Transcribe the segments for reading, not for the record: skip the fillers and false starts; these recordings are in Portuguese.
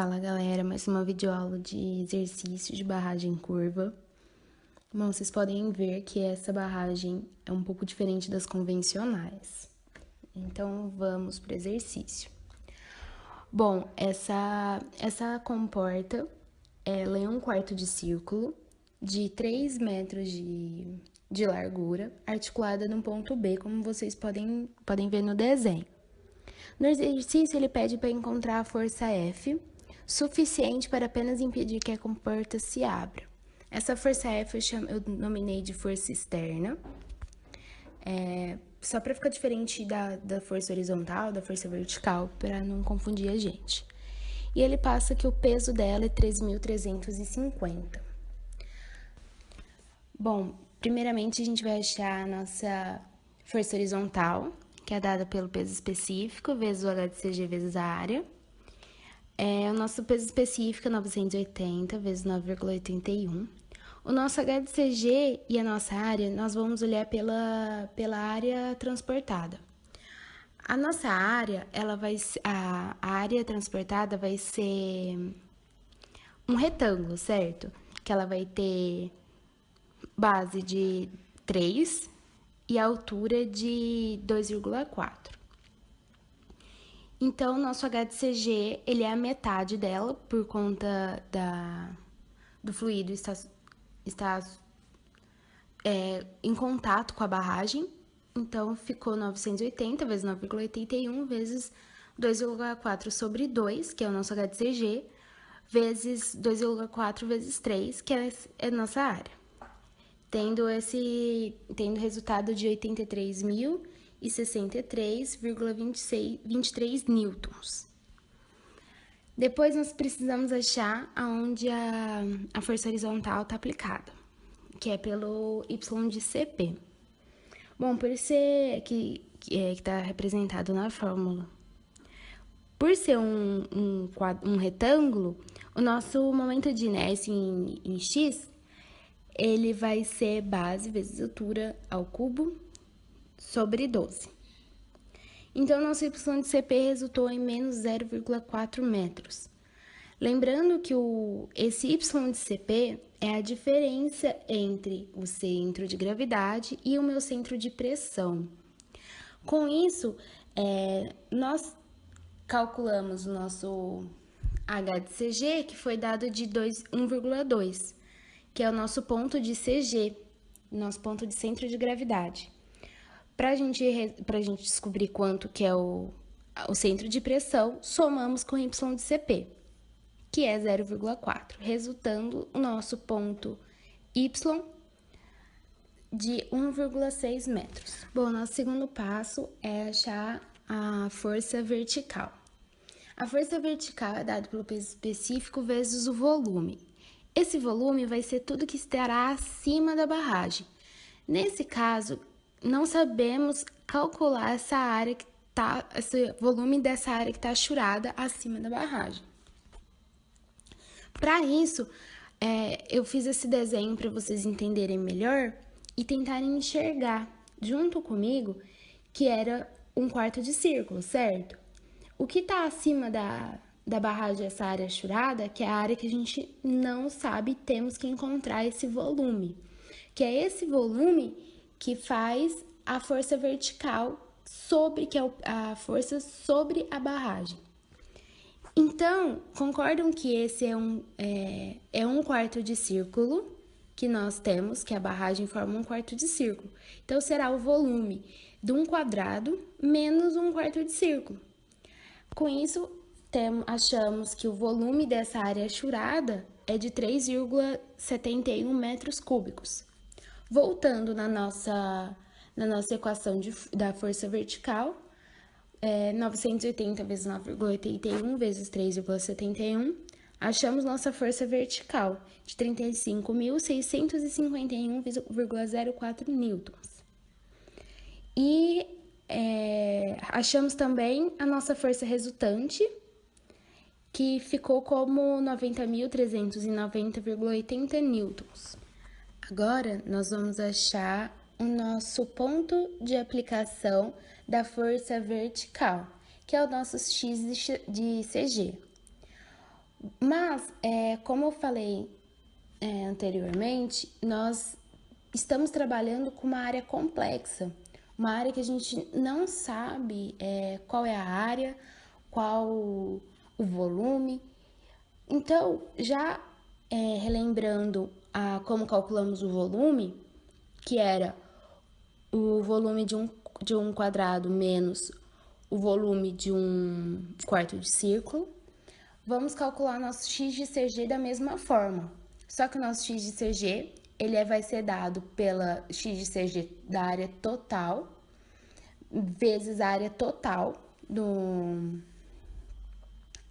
Fala galera, mais uma videoaula de exercício de barragem curva. Bom, vocês podem ver que essa barragem é um pouco diferente das convencionais. Então vamos para o exercício. Bom, essa comporta, ela é um quarto de círculo de 3 metros de largura, articulada num ponto B, como vocês podem ver no desenho. No exercício, ele pede para encontrar a força F, suficiente para apenas impedir que a comporta se abra. Essa força F eu nominei de força externa, só para ficar diferente da força horizontal, da força vertical, para não confundir a gente. E ele passa que o peso dela é 3.350. Bom, primeiramente a gente vai achar a nossa força horizontal, que é dada pelo peso específico, vezes o HCG vezes a área. O nosso peso específico é 980 vezes 9,81. O nosso HCG e a nossa área, nós vamos olhar pela área transportada. A nossa área, a área transportada vai ser um retângulo, certo? Que ela vai ter base de 3 e altura de 2,4. Então, nosso HCG, ele é a metade dela, por conta do fluido estar em contato com a barragem. Então, ficou 980 vezes 9,81 vezes 2,4 sobre 2, que é o nosso HCG, vezes 2,4 vezes 3, que é a nossa área. Tendo resultado de 83.063,23 newtons. Depois, nós precisamos achar aonde a força horizontal está aplicada, que é pelo Y de CP. Bom, por ser que está representado na fórmula, por ser um retângulo, o nosso momento de inércia em X, ele vai ser base vezes altura ao cubo sobre 12. Então, nosso Y de CP resultou em menos 0,4 metros. Lembrando que esse Y de CP é a diferença entre o centro de gravidade e o meu centro de pressão. Com isso, nós calculamos o nosso HCG, que foi dado de 1,2, que é o nosso ponto de CG, nosso ponto de centro de gravidade. Para a gente descobrir quanto que é o centro de pressão, somamos com Y de CP, que é 0,4, resultando o nosso ponto Y de 1,6 metros. Bom, nosso segundo passo é achar a força vertical. A força vertical é dada pelo peso específico vezes o volume. Esse volume vai ser tudo que estará acima da barragem. Nesse caso, não sabemos calcular esse volume dessa área que está achurada acima da barragem. Para isso, eu fiz esse desenho para vocês entenderem melhor e tentarem enxergar junto comigo que era um quarto de círculo, certo? O que está acima da barragem, essa área achurada, que é a área que a gente não sabe, temos que encontrar esse volume, que é esse volume que faz a força vertical que é a força sobre a barragem. Então, concordam que esse é um quarto de círculo que nós temos, que a barragem forma um quarto de círculo. Então, será o volume de um quadrado menos um quarto de círculo. Com isso, achamos que o volume dessa área achurada é de 3,71 metros cúbicos. Voltando na nossa equação da força vertical, 980 vezes 9,81 vezes 3,71, achamos nossa força vertical de 35.651,04 newtons. E achamos também a nossa força resultante, que ficou como 90.390,80 newtons. Agora, nós vamos achar o nosso ponto de aplicação da força vertical, que é o nosso X de CG. Mas, como eu falei anteriormente, nós estamos trabalhando com uma área complexa, uma área que a gente não sabe qual é a área, qual o volume. Então, já relembrando como calculamos o volume, que era o volume de um quadrado menos o volume de um quarto de círculo, vamos calcular nosso x de CG da mesma forma. Só que o nosso x de CG vai ser dado pela x de CG da área total vezes a área total do...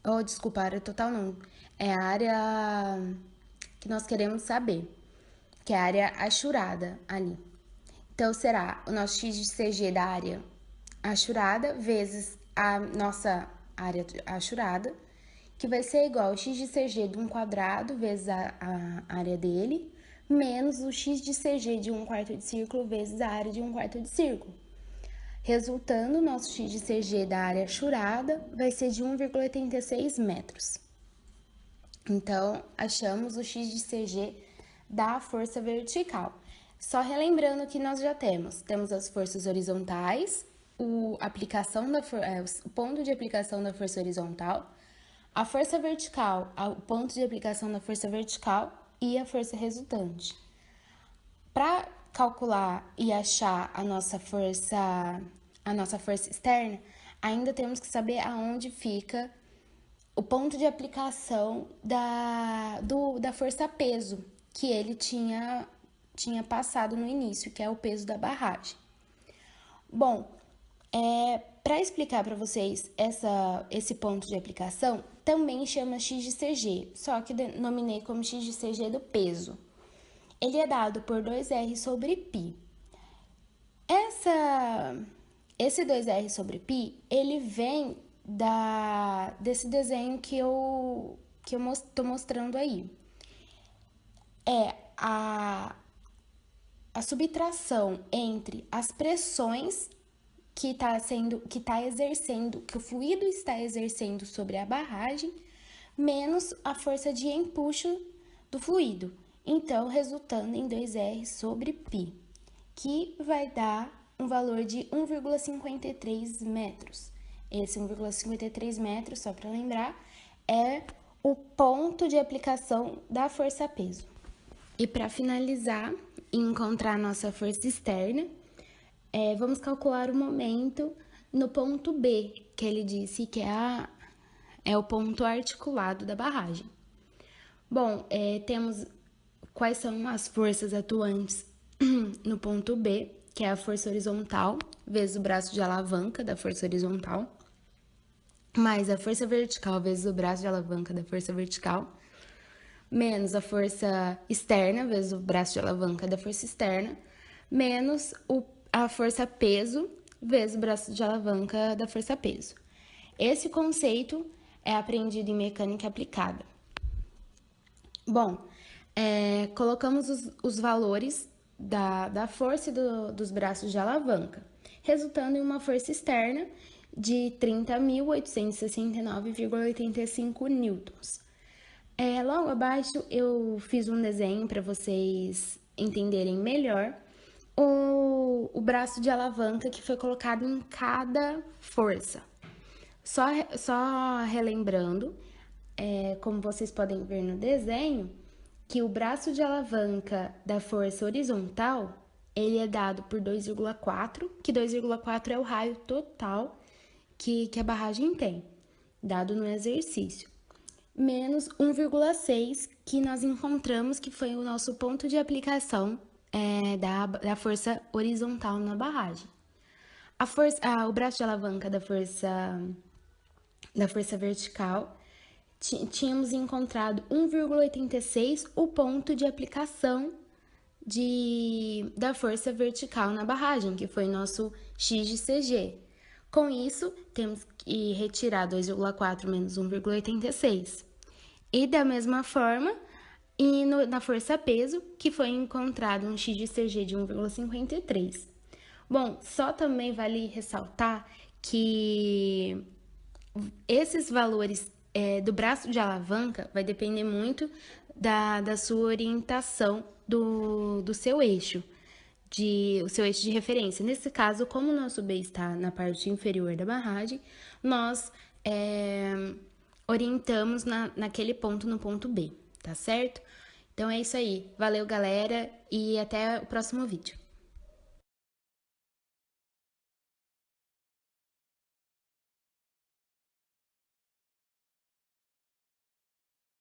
Oh, desculpa, a área total não. É a área que nós queremos saber, que é a área achurada ali. Então, será o nosso x de CG da área achurada vezes a nossa área achurada, que vai ser igual ao x de CG de um quadrado vezes a área dele, menos o x de CG de um quarto de círculo vezes a área de um quarto de círculo. Resultando, nosso x de CG da área achurada vai ser de 1,86 metros. Então, achamos o x de CG da força vertical. Só relembrando que nós já temos as forças horizontais, o ponto de aplicação da força horizontal, a força vertical, o ponto de aplicação da força vertical e a força resultante. Para calcular e achar a nossa força externa, ainda temos que saber aonde fica o ponto de aplicação da força peso que ele tinha passado no início, que é o peso da barragem. Bom, para explicar para vocês esse ponto de aplicação, também chama x de CG, só que denominei como x de CG do peso. Ele é dado por 2R sobre π. Esse 2R sobre π, ele vem desse desenho que eu estou mostrando aí. É a subtração entre as pressões que o fluido está exercendo sobre a barragem, menos a força de empuxo do fluido. Então, resultando em 2R sobre π, que vai dar um valor de 1,53 metros. Esse 1,53 metros, só para lembrar, é o ponto de aplicação da força-peso. E para finalizar e encontrar nossa força externa, vamos calcular o momento no ponto B, que ele disse que é o ponto articulado da barragem. Bom, temos quais são as forças atuantes no ponto B, que é a força horizontal, vezes o braço de alavanca da força horizontal, mais a força vertical vezes o braço de alavanca da força vertical, menos a força externa vezes o braço de alavanca da força externa, menos a força peso vezes o braço de alavanca da força peso. Esse conceito é aprendido em mecânica aplicada. Bom, colocamos os valores da força e dos braços de alavanca, resultando em uma força externa de 30.869,85 newtons. Logo abaixo eu fiz um desenho para vocês entenderem melhor o braço de alavanca que foi colocado em cada força. Só relembrando, como vocês podem ver no desenho, que o braço de alavanca da força horizontal, ele é dado por 2,4, que 2,4 é o raio total que a barragem tem, dado no exercício, menos 1,6, que nós encontramos que foi o nosso ponto de aplicação da força horizontal na barragem. O braço de alavanca da força vertical, tínhamos encontrado 1,86 o ponto de aplicação da força vertical na barragem, que foi nosso x de CG. Com isso, temos que retirar 2,4 menos 1,86. E da mesma forma, na força peso, que foi encontrado um x de CG de 1,53. Bom, só também vale ressaltar que esses valores do braço de alavanca vai depender muito da sua orientação do seu eixo, o seu eixo de referência. Nesse caso, como o nosso B está na parte inferior da barragem, nós orientamos naquele ponto, no ponto B, tá certo? Então é isso aí. Valeu, galera, e até o próximo vídeo.